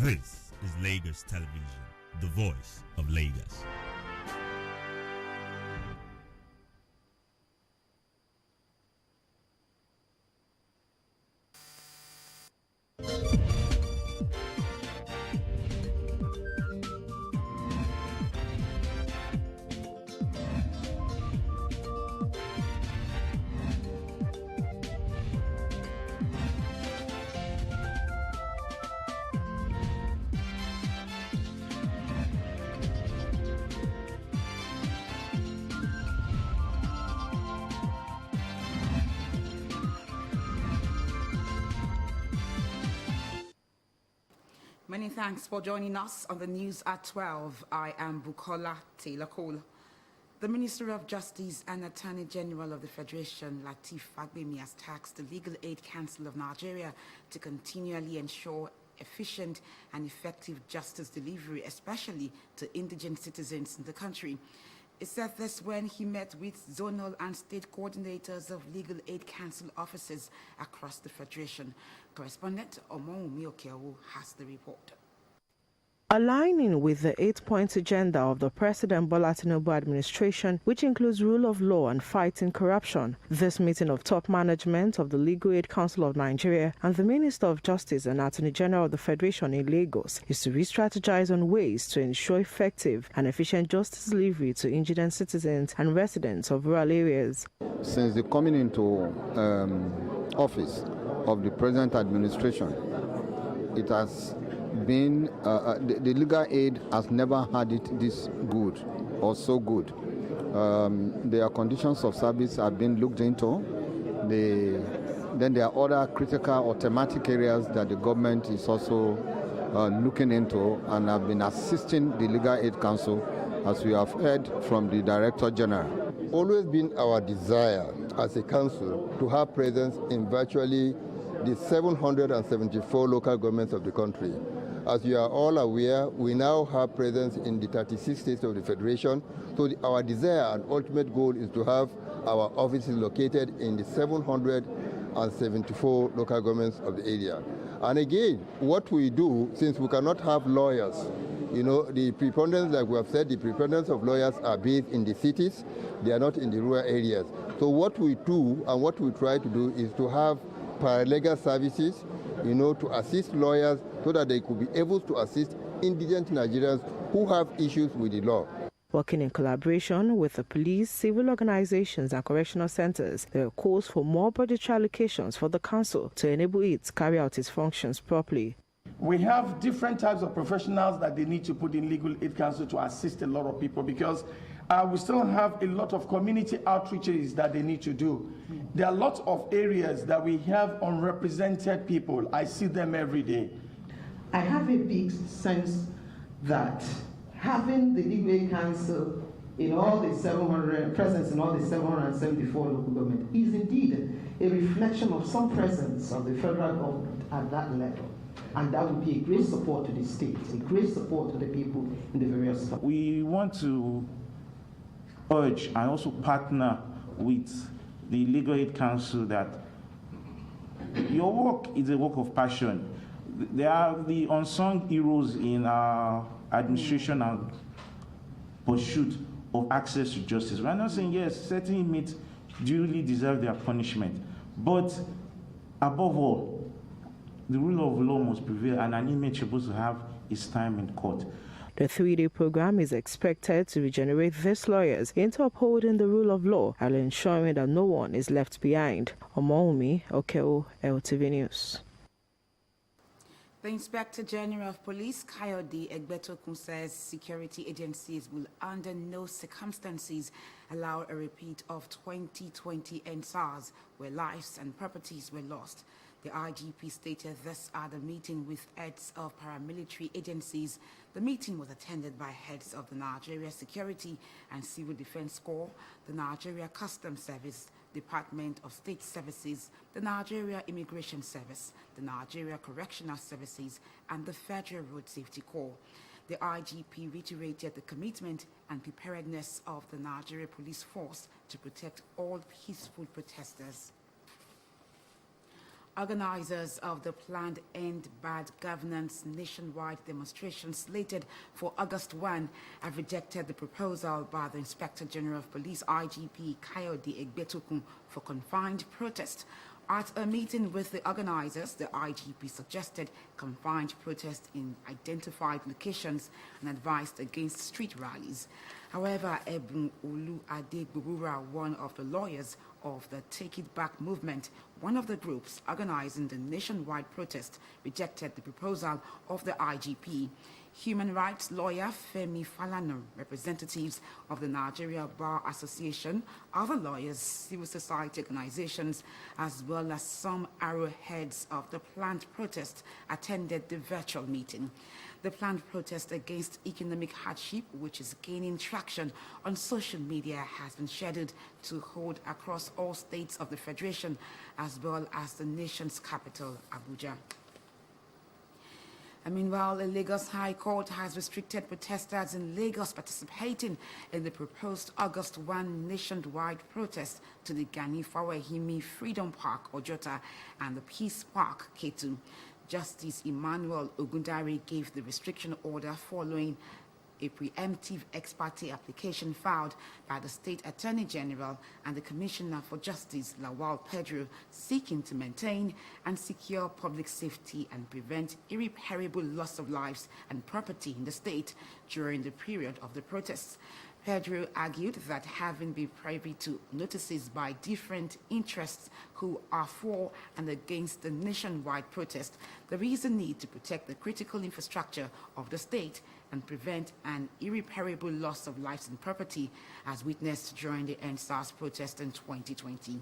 This is Lagos Television, the voice of Lagos. Many thanks for joining us on the news at 12. I am Bukola Taylor Cole. The Ministry of Justice and Attorney General of the Federation, Lateef Fagbemi, has tasked the Legal Aid Council of Nigeria to continually ensure efficient and effective justice delivery, especially to indigent citizens in the country. He said this when he met with zonal and state coordinators of Legal Aid Council offices across the Federation. Correspondent Omoumi Okeowo has the report. Aligning with the 8-point agenda of the President Bola Tinubu administration, which includes rule of law and fighting corruption, this meeting of top management of the Legal Aid Council of Nigeria and the Minister of Justice and Attorney General of the Federation in Lagos is to re-strategize on ways to ensure effective and efficient justice delivery to indigent citizens and residents of rural areas. Since the coming into office of the present administration, it has been the legal aid has never had it this good or so good. Their conditions of service have been looked into. Then there are other critical or thematic areas that the government is also looking into and have been assisting the Legal Aid Council, as we have heard from the Director General. Always been our desire as a council to have presence in virtually the 774 local governments of the country. As you are all aware, we now have presence in the 36 states of the Federation. So our desire and ultimate goal is to have our offices located in the 774 local governments of the area. And again, what we do, since we cannot have lawyers, the preponderance, like we have said, the preponderance of lawyers are based in the cities. They are not in the rural areas. So what we do and what we try to do is to have paralegal services, to assist lawyers so that they could be able to assist indigent Nigerians who have issues with the law. Working in collaboration with the police, civil organizations and correctional centers, there are calls for more budgetary allocations for the council to enable it to carry out its functions properly. We have different types of professionals that they need to put in Legal Aid Council to assist a lot of people, because we still have a lot of community outreaches that they need to do. There are lots of areas that we have unrepresented people. I see them every day. I have a big sense that having the Legal Aid Council in all the 700 presence in all the 774 local government is indeed a reflection of some presence of the federal government at that level. And that would be a great support to the state, a great support to the people in the various states. We want to urge and also partner with the Legal Aid Council that your work is a work of passion. They are the unsung heroes in our administration and pursuit of access to justice. We're not saying, yes, certain inmates duly deserve their punishment, but above all, the rule of law must prevail, and an inmate is supposed to have his time in court. The 3-day program is expected to regenerate these lawyers into upholding the rule of law and ensuring that no one is left behind. Omoumi Okeowo, LTV News. The Inspector General of Police, Kayode Egbetokun, says security agencies will under no circumstances allow a repeat of 2020 EndSARS, where lives and properties were lost. The IGP stated this at a meeting with heads of paramilitary agencies. The meeting was attended by heads of the Nigeria Security and Civil Defense Corps, the Nigeria Customs Service, Department of State Services, the Nigeria Immigration Service, the Nigeria Correctional Services, and the Federal Road Safety Corps. The IGP reiterated the commitment and preparedness of the Nigeria Police Force to protect all peaceful protesters. Organizers of the planned End Bad Governance nationwide demonstration slated for August 1 have rejected the proposal by the Inspector General of Police, IGP Kayode Egbetokun, for confined protest. At a meeting with the organizers, the IGP suggested confined protest in identified locations and advised against street rallies. However, Ebun Olu Adegbubura, one of the lawyers of the Take It Back movement, one of the groups organizing the nationwide protest, rejected the proposal of the IGP. Human rights lawyer Femi Falana, representatives of the Nigeria Bar Association, other lawyers, civil society organizations, as well as some arrowheads of the planned protest attended the virtual meeting. The planned protest against economic hardship, which is gaining traction on social media, has been scheduled to hold across all states of the Federation, as well as the nation's capital, Abuja. And meanwhile, the Lagos High Court has restricted protesters in Lagos participating in the proposed August 1 nationwide protest to the Gani Fawehimi Freedom Park, Ojota, and the Peace Park, Ketu. Justice Emmanuel Ogundare gave the restriction order following a preemptive ex parte application filed by the State Attorney General and the Commissioner for Justice, Lawal Pedro, seeking to maintain and secure public safety and prevent irreparable loss of lives and property in the state during the period of the protests. Pedro argued that having been privy to notices by different interests who are for and against the nationwide protest, there is a need to protect the critical infrastructure of the state and prevent an irreparable loss of lives and property as witnessed during the EndSARS protest in 2020.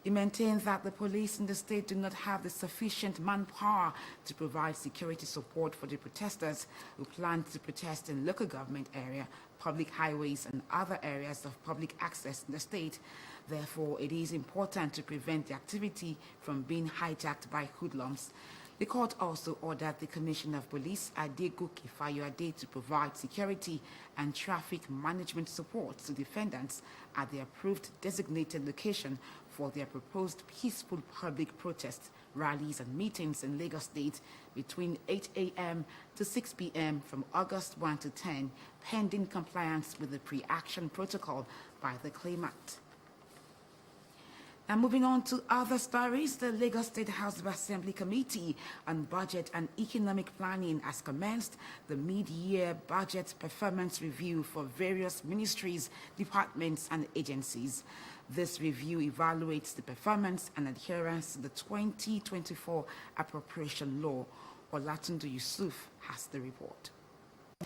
He maintained that the police in the state do not have the sufficient manpower to provide security support for the protesters who plan to protest in local government area, public highways, and other areas of public access in the state. Therefore, it is important to prevent the activity from being hijacked by hoodlums. The court also ordered the Commissioner of Police, Adegoke Fayode, to provide security and traffic management support to defendants at the approved designated location for their proposed peaceful public protests, rallies, and meetings in Lagos State between 8 a.m. to 6 p.m. from August 1 to 10, pending compliance with the pre-action protocol by the claimant. Now, moving on to other stories, the Lagos State House of Assembly Committee on Budget and Economic Planning has commenced the mid-year budget performance review for various ministries, departments, and agencies. This review evaluates the performance and adherence to the 2024 appropriation law. Olatunde Yusuf has the report.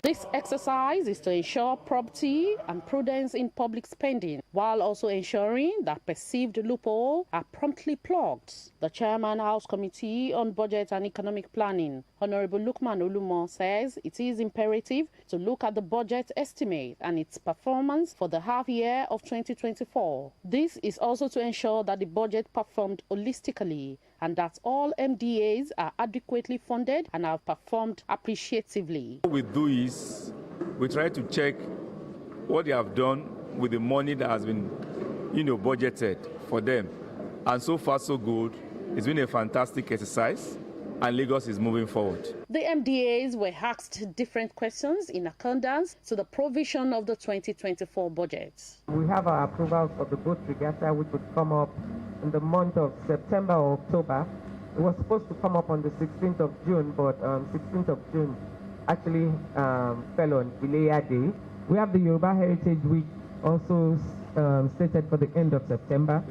This exercise is to ensure probity and prudence in public spending, while also ensuring that perceived loopholes are promptly plugged. The Chairman, House Committee on Budget and Economic Planning, Honorable Lukman Olumo, says it is imperative to look at the budget estimate and its performance for the half year of 2024. This is also to ensure that the budget performed holistically and that all MDAs are adequately funded and have performed appreciatively. What we do is we try to check what they have done with the money that has been, budgeted for them. And so far, so good. It's been a fantastic exercise, and Lagos is moving forward. The MDAs were asked different questions in accordance to the provision of the 2024 budget. We have our approval for the boat regatta, which would come up in the month of September or October. It was supposed to come up on the 16th of June, but 16th of June actually fell on Ileya Day. We have the Yoruba Heritage Week also stated for the end of September,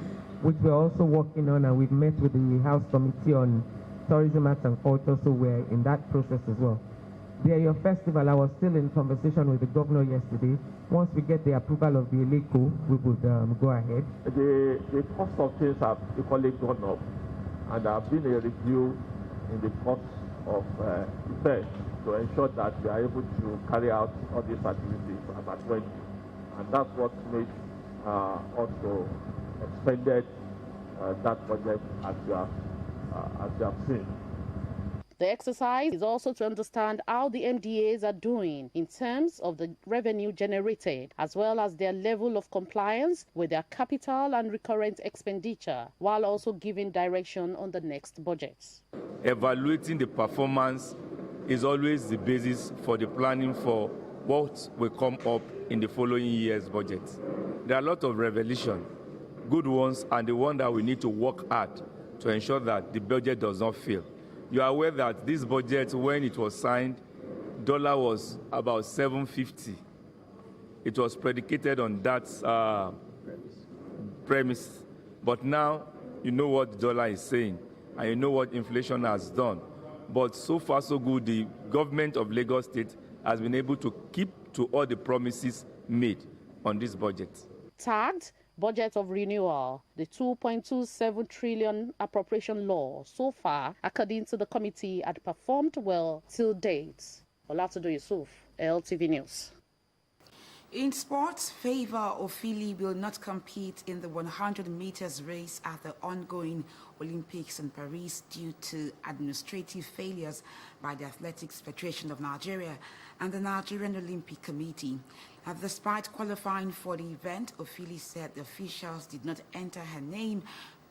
which we're also working on, and we've met with the House Committee on Tourism, Arts and Culture, so we're in that process as well. The Eyo Festival, I was still in conversation with the governor yesterday. Once we get the approval of the ELECO, we would go ahead. The cost of things have equally gone up, and there have been a review in the cost of effect to ensure that we are able to carry out all these activities adequately. And that's what makes also expended that budget as you have seen. The exercise is also to understand how the MDAs are doing in terms of the revenue generated, as well as their level of compliance with their capital and recurrent expenditure, while also giving direction on the next budgets. Evaluating the performance is always the basis for the planning for what will come up in the following year's budget. There are a lot of revelation, good ones, and the one that we need to work hard to ensure that the budget does not fail. You are aware that this budget, when it was signed, dollar was about 750. It was predicated on that premise. But now, you know what the dollar is saying, and you know what inflation has done. But so far, so good, the government of Lagos State has been able to keep to all the promises made on this budget. Tagged Budget of Renewal, the 2.27 trillion appropriation law so far, according to the committee, had performed well till date. Olatudo Yusuf, LTV News. In sports, Favor Ofili will not compete in the 100 meters race at the ongoing Olympics in Paris due to administrative failures by the Athletics Federation of Nigeria and the Nigerian Olympic Committee. Despite qualifying for the event, Ofili said the officials did not enter her name,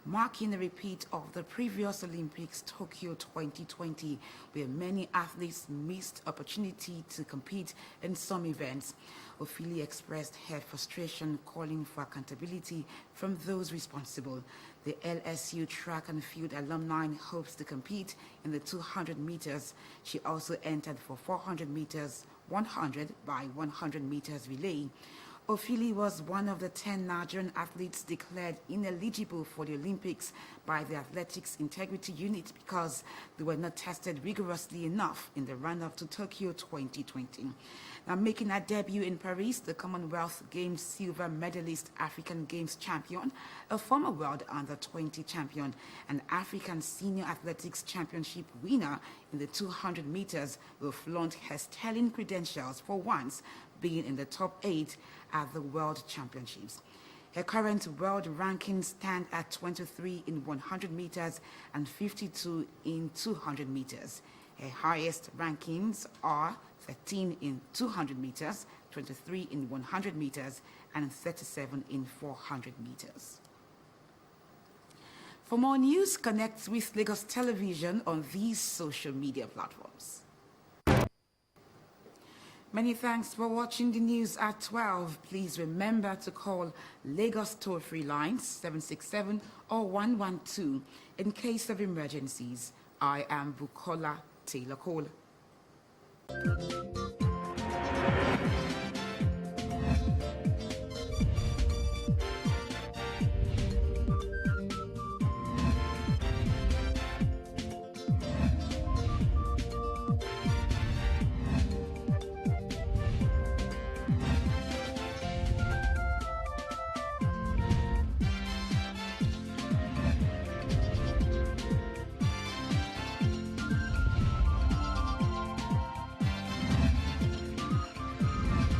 marking a repeat of the previous Olympics, Tokyo 2020, where many athletes missed opportunity to compete in some events. Ofili expressed her frustration, calling for accountability from those responsible. The LSU track and field alumni hopes to compete in the 200 meters. She also entered for 400 meters, 100 by 100 meters relay. Ofili was one of the 10 Nigerian athletes declared ineligible for the Olympics by the Athletics Integrity Unit because they were not tested rigorously enough in the run-up to Tokyo 2020. Now, making her debut in Paris, the Commonwealth Games silver medalist, African Games champion, a former World Under-20 champion, and African Senior Athletics Championship winner in the 200 meters will flaunt her sterling credentials for once being in the top 8 at the World Championships. Her current world rankings stand at 23 in 100 meters and 52 in 200 meters. Her highest rankings are 13 in 200 meters, 23 in 100 meters, and 37 in 400 meters. For more news, connect with Lagos Television on these social media platforms. Many thanks for watching the news at 12. Please remember to call Lagos toll-free lines 767 or 112 in case of emergencies. I am Bukola Taylor Cole.